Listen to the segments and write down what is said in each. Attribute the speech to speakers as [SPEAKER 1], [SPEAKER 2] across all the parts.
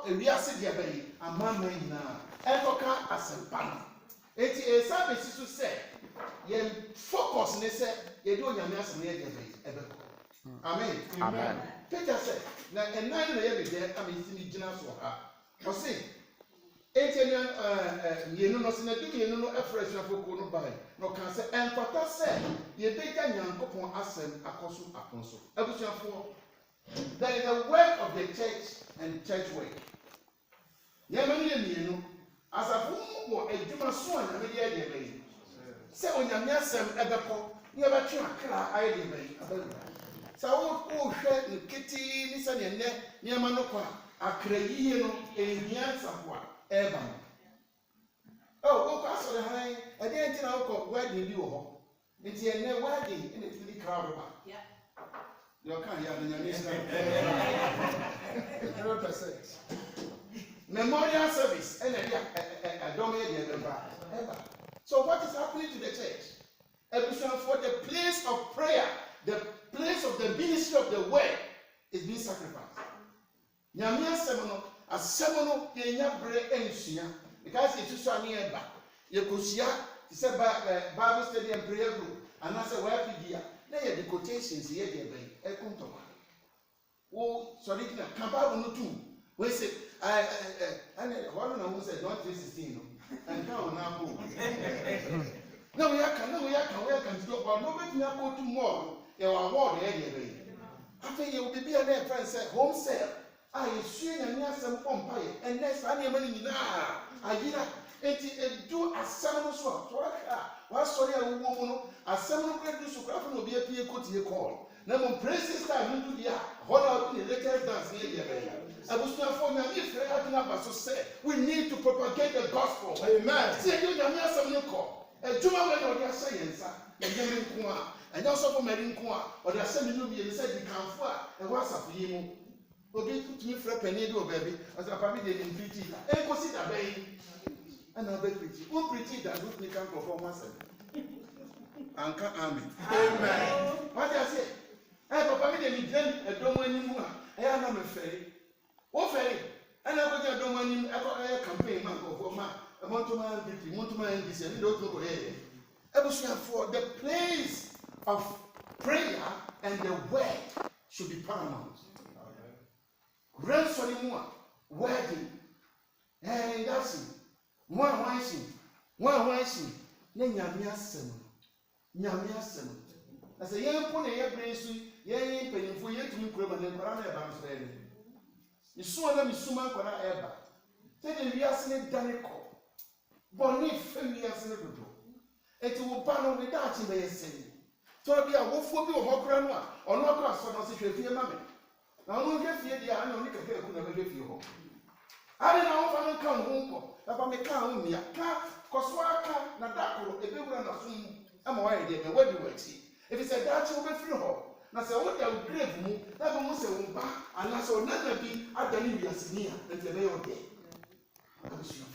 [SPEAKER 1] ewiase de abayi amama nyina ekoka asempana enti esa besi so se ye focus ne se ye de onyame asem ye de abayi ebeko amen
[SPEAKER 2] Amen.
[SPEAKER 1] Peter said na enan na ye be de amesi ni gina so ha o se enti yenu no se na dum yenu no afresh afoko no bai no kan se enfata se ye bega nyankopon asem akoso akonso abusuafo. There is a work of the church and church work. Yamani yenu as a form of a Juma so and a media. Say on your mesem ebeko, never try a idea. So, oh, share the kitty, listen, and net, near Manoqua, a crayino, a Niansaqua, Evan. Oh, pass on the high, I didn't know where did you it's a near wedding in the crowd. Yeah. You can't hear the 100%. Memorial service and a dominant ever. So what is happening to the church? For the place of prayer, the place of the ministry of the word is being sacrificed. Nyamia semono, a semono yenya bre ensia because it is so near back. Yekosia, he said Bible study and prayer group, and I said where pedia. Now the quotations here they beekuntoma. Oh, sorry, Kamba no two. We say and one of them said not 316 and now now. No, we can do but nobody now go to more. You are more there be. After you will be a friend said home sale. I assume and yes some umpire and next any money na I do a seven so what sorry a woman a seven great do so craft no be a pie coat ye call. Now praises time into the hold out in the latest dance here. I was not for me if I have so say we need to propagate the gospel. Amen. Say you have some new call. A Juma when you are saying, sir, and also for Marine Kwa or the assembly will be said you can for and what's up for you. Okay, put me for a penny, baby, as a family didn't pretty. And consider baby. And I'll be pretty. Who pretty that would become performance? Anka Army. Amen. What I say? I have a family didn't a dome anymore. I am not a ferry. Oh, ferry. And I got a dome when I campaign, man, for man. I want to man, want to man, this and don't go ahead. I was for the place of prayer and the word should be paramount. Grandson more wedding and that's it. One washing, then Yamia Seven. As a young pony, a brace, young penny for you to be criminal and Brana. You saw them in Suma ever. Take the Yasin Danico. Bonnie, 5 years in the group. It will ban on the Dutch in the saying. So be a wolf will be a Hokranoa or no grass for no situation, mammy. Now, no, get the I know you can get you home. I don't know if I come home, if I may come me a car, Coswaka, Nadako, a big one of whom I'm away there, and what do you see? If it's a Dutch over through home, now say what I would grave me, that must say, and I saw never be at the Libya near and the mayor day. I'm sure.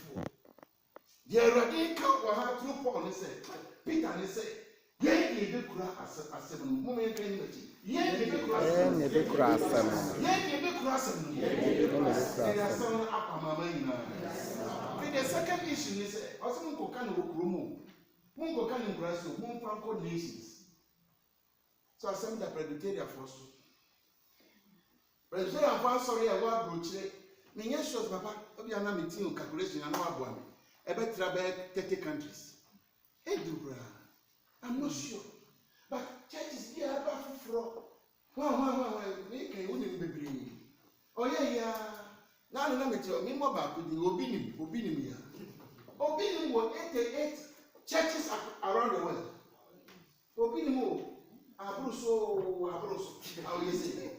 [SPEAKER 1] Already come for her through Paul and say, Peter and say, Yea, you be cross as 7 women can meet. Yea, you be cross. Yea, you be cross. There are some up on my mind. The second issue is also Mungo can look room. Mungo can embrace one Franco nations. So I send the Presbyterian first. Presbyterian first, sorry, I want brochure. Meaning, shows Papa, Obiana meeting calculation and no one. About 30 countries. I'm not sure. But churches here are back from. Wow, we can only be. Oh, yeah. Now, I'm going to tell you about the Obinim. Obinim were 88 churches around the world. Obinim, Abruso, how you say.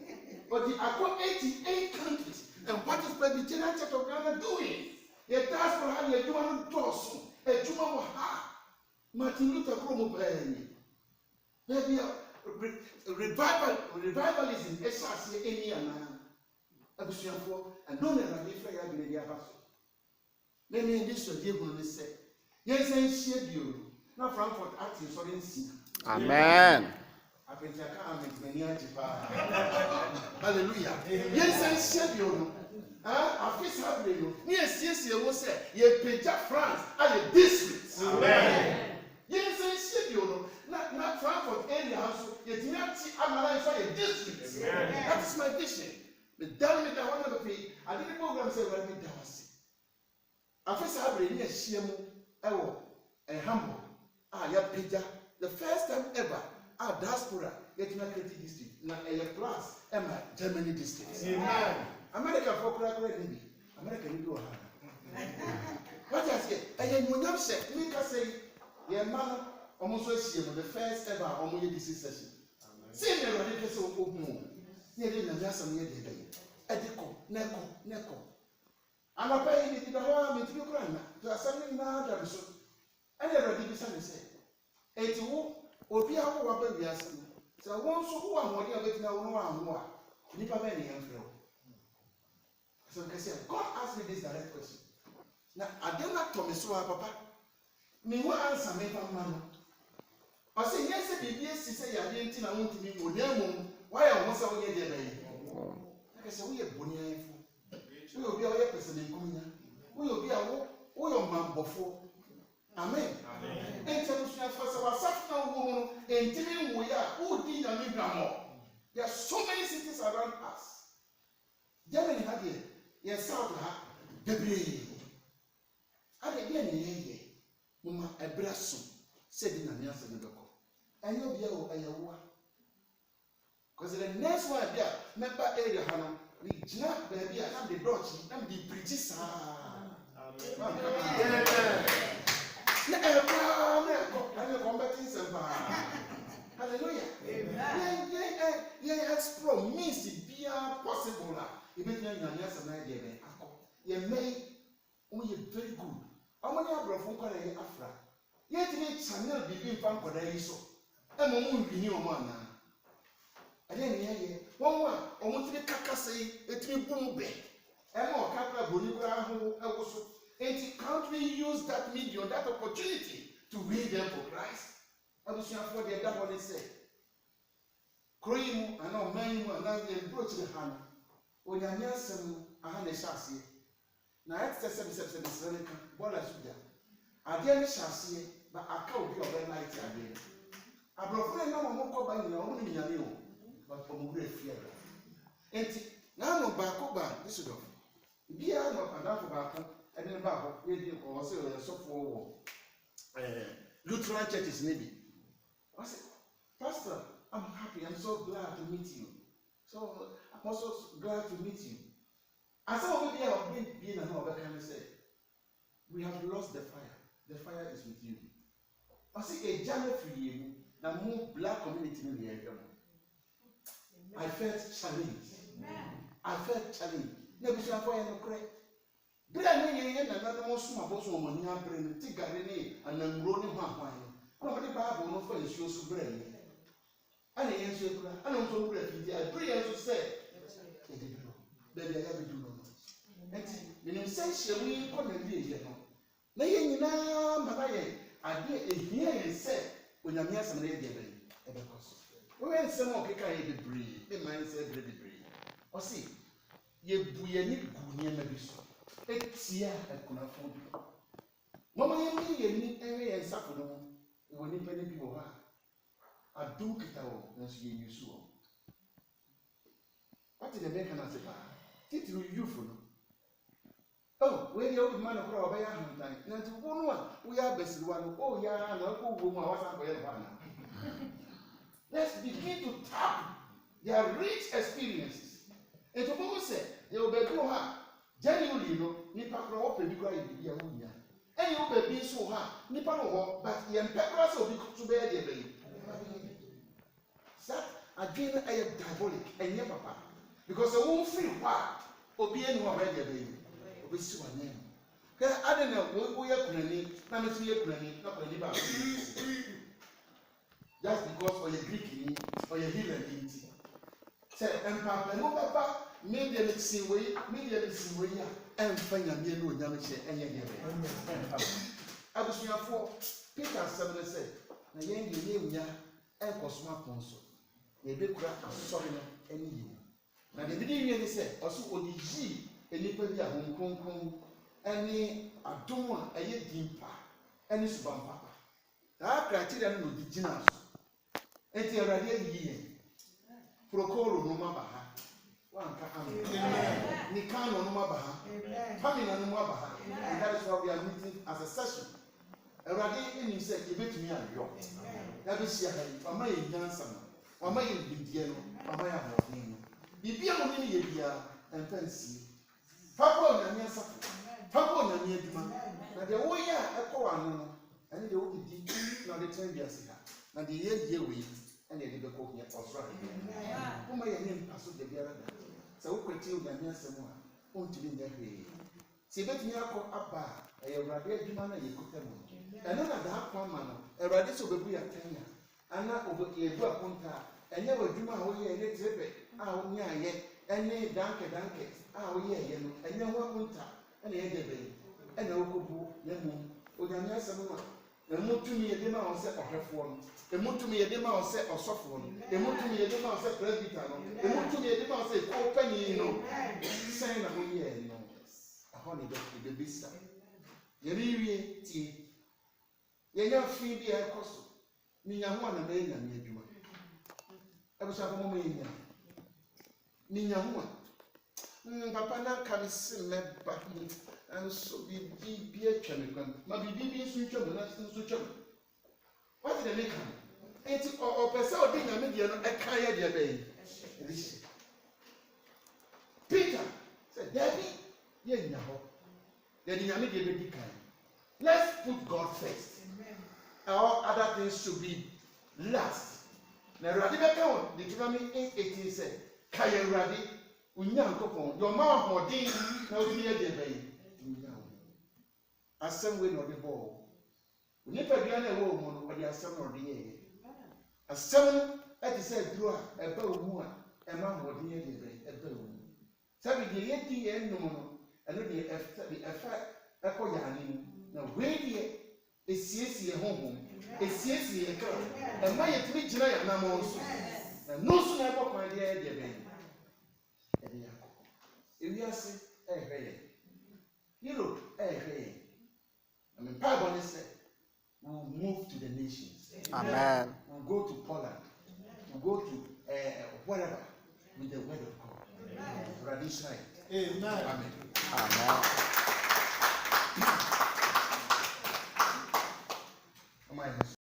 [SPEAKER 1] But the are 88 countries. And what is Presbyterian Church of Ghana doing? The diaspora had a Juma Toss, a Juma Ha, Martin Luther Cromo Brain. Maybe revivalism, SRC, any and don't ever be fair in the Abbas. Let me in this day when they say, yes, I share you. Now, Frankfurt acting so in sin.
[SPEAKER 2] Amen.
[SPEAKER 1] Hallelujah. Yes, I share you. Afis Habrino, near CC was said, ye Peja France, and a district. Amen. Yes, I said, you know, not Frankfurt area, yet not Amala for a district. That is my vision. The damn it, I want to pay. I didn't program say, well, we dance. Afis Habrino, yes, Shiamu, Ewo, and Hamburg. Ya Peja, the first time ever, our diaspora, yet not creative district, not a plus, Emma, Germany district. Amen. America for crack ready. America, you do a what I say? And when you say, Mika say, your man almost the first ever almost this session. See me ready to say, oh, no. Near the Nassam near the day. Edico, Neco. I'm a paying it in the home into Ukraine to a Sunday now, Jarvis. And I already decided to say, it's who or be our baby as so I want so who I'm working with now, no one more. Nipa many and flow. So I said, God asked me this direct question. Now, I don't like to miss Papa. Me what answer me from Mama. I say, yes, yes, say, I didn't think I want to be with them. Why I want to get there? Like I said, we are Bonia. We will be our person in Kumina. We will be our man before. Amen. And tell us first of all, such woman, and telling we are who did and live more. There are so many cities around us. Germany had it. Yes, South Debris. I didn't hear Mama Ebrasso said in a answer the book. And you'll be a because the next one there, member area, we jump baby, I have the dodgy, and the British. Hallelujah. Yeah, explore means it be possible. Even when you are an idea, you may only very good. How many are from Korea Afra? Yet, channel begin from Korea. So, I'm a moon renew one. And then, one almost the Kakase, it will boom back. And more Kaka Bolivia, who also, and can't we use that medium, that opportunity to win them for Christ? I was sure for the that what they say. Cream, I know many more than they approach the hand. When you are some, I had a chassis. Now, exercise is very well as you do. I didn't chassis, but I can't be over night again. I brought no more by your own in your but from great fear. And now, no back over this is of. Be out of enough about and then back or say a software Lutheran churches, maybe. I said, Pastor, I'm happy. I'm so glad to meet you. So I'm also glad to meet you. I said, maybe I've been being another kind of say, we have lost the fire. The fire is with you. I say, a jam for you, now more black community in the area. I felt challenged. I felt challenged. Never shall I no credit. Brilliant, and another most small boss woman, you have been Tigarene and then rolling one. Nobody Bible no for his shoes to bring. And the answer, I don't know what I pray as you say. Baby, I have to do no. And in sense, we couldn't be here. Laying now, Mamaye, I did hear and said, when I'm here, some lady, we went some more kicker debris, the man said debris. Or see, ye buoyanit gunia maybe. It's here at Kunafu. Mamma, you need any and suffer. When you many people are, I do get out as you use. What did the American say? Did you for? Oh, when the old man of our way, and to one, we are best one. Oh, yeah, no, woman, what's up with one? Let's begin to tap their rich experiences. And to both say, they will be no harm. Genuinely, you know, Nipa grow up and be crying. And you will be so hard. Nipa no, but the emperors will be to bear their baby. That again, I am diabolic and never papa. Because I won't feel what or be anyone ready, baby. Or be so a name. I don't know, we are planning, not a planning, not a liver. Just because of your Greek or your healing. Say, and Papa, no papa, maybe a mixing way, and find a meal with Yamiche and Yami. I was here for Peter 7 said, the young name ya and Cosma Ponso. They did crack a sorry any you. Now the beginning they said, also, what did ye enipa bi a honkonkon ɛne adom a ɛyɛ dimpa ɛne suban papa saa criteria no di gyina so enti Awurade ayi yɛn prokoro no ma ba ha wanka amen ni kano no ma ba ha famina no ma ba ha and that is why we are meeting as a session Awurade enim sɛ yɛbɛtumi ayɔ yɛbɛhyia ha yi mama yɛ nyansa no mama yɛ bidie no mama yɛ ahoɔden no bibia mo ne yɛ bia ɛmpansie papa onyame asafo papa onyame adwuma na deɛ woyɛ a ɛkɔ wano no ɛne deɛ wodidi na ɔde tɛn biase ha na deɛ yɛyɛ wei ɛne yɛde bɛkɔ hia ɔsoro ahemfo woma yɛ ne mpa so da biara da sɛ wokwati onyame asɛm a wontumi nyɛ hwee sɛ yɛbɛtumi akɔ aba a ɛyɛ Awurade adwuma no a yɛkɔta mu ɛno na daa kɔ ama no Awurade sɛ ɔbɛbu yɛ atɛn a ana yɛbu akonta a ɛnyɛ w'adwuma a woyɛ ne tirepɛ a wonyaayɛ ɛne danke a woyɛɛyɛ no ɛnyɛ ho akonta ɛna yɛde bɛyi ɛna wokɔbu na mmom onyame asɛm no a ɛmu tumi yɛde ma wo sɛ ɔhwɛfoɔ no ɛmu tumi yɛde ma wo sɛ ɔsɔfoɔ no ɛmu tumi yɛde ma wo sɛ presbyter no ɛmu tumi yɛde ma wo sɛ kɔpanyin no sɛn na woyɛɛ no ɛhɔ ne bɛbɛsa yɛrewie tie yɛnya fi bi a ɛkɔ so ninya ho a na mɛyɛ nyame adwuma ɛbɛsafo mɔmɔ yɛnya ninya ho a papa na ka me se mɛba nso bibi atwa me kwan ma bibi nso ntwa mu na nso twa mu what did they make am enti ɔpɛ sɛ ɔde nyame deɛ no ɛka yɛ deɛ bɛyɛ ɛde Peter sɛ dabi yɛnya hɔ yɛde nyame deɛ bɛdi kan let's put God first all other things should be last na Awurade bɛka wɔ Deuteronomy 8:18 sɛ ka yɛ Awurade Onyankopɔn deɛ ɔma ahoɔden na wotumi yɛ deɛ bɛyɛ asɛm wei na ɔde bɔɔ onipadua no ɛwɔ mu no ɔde asɛm na ɔde yɛyɛ asɛm no ɛte sɛ aduro a ɛba wo mu a ɛma ahoɔden yɛ deɛ bɛyɛ ɛba wo mu sɛbi deɛ yɛdi yɛn nom no ɛno deɛ ɛfa ɛkɔ yɛane mu na wei deɛ esiesie honhom esiesie yɛ kra ɛma yɛtumi gyina yɛn anamɔ nso na no nso na ɛbɔ kwan deɛ yɛ deɛ bɛyɛ ɛde yɛ akɔ ewiase ɛhwɛ yɛn Europe ɛhwɛ yɛn I mean, Bible said we'll move to the nations.
[SPEAKER 2] Amen.
[SPEAKER 1] We'll go to Poland. We'll go to wherever with the word of God. Amen.
[SPEAKER 3] Amen.
[SPEAKER 1] Amen.
[SPEAKER 2] Amen.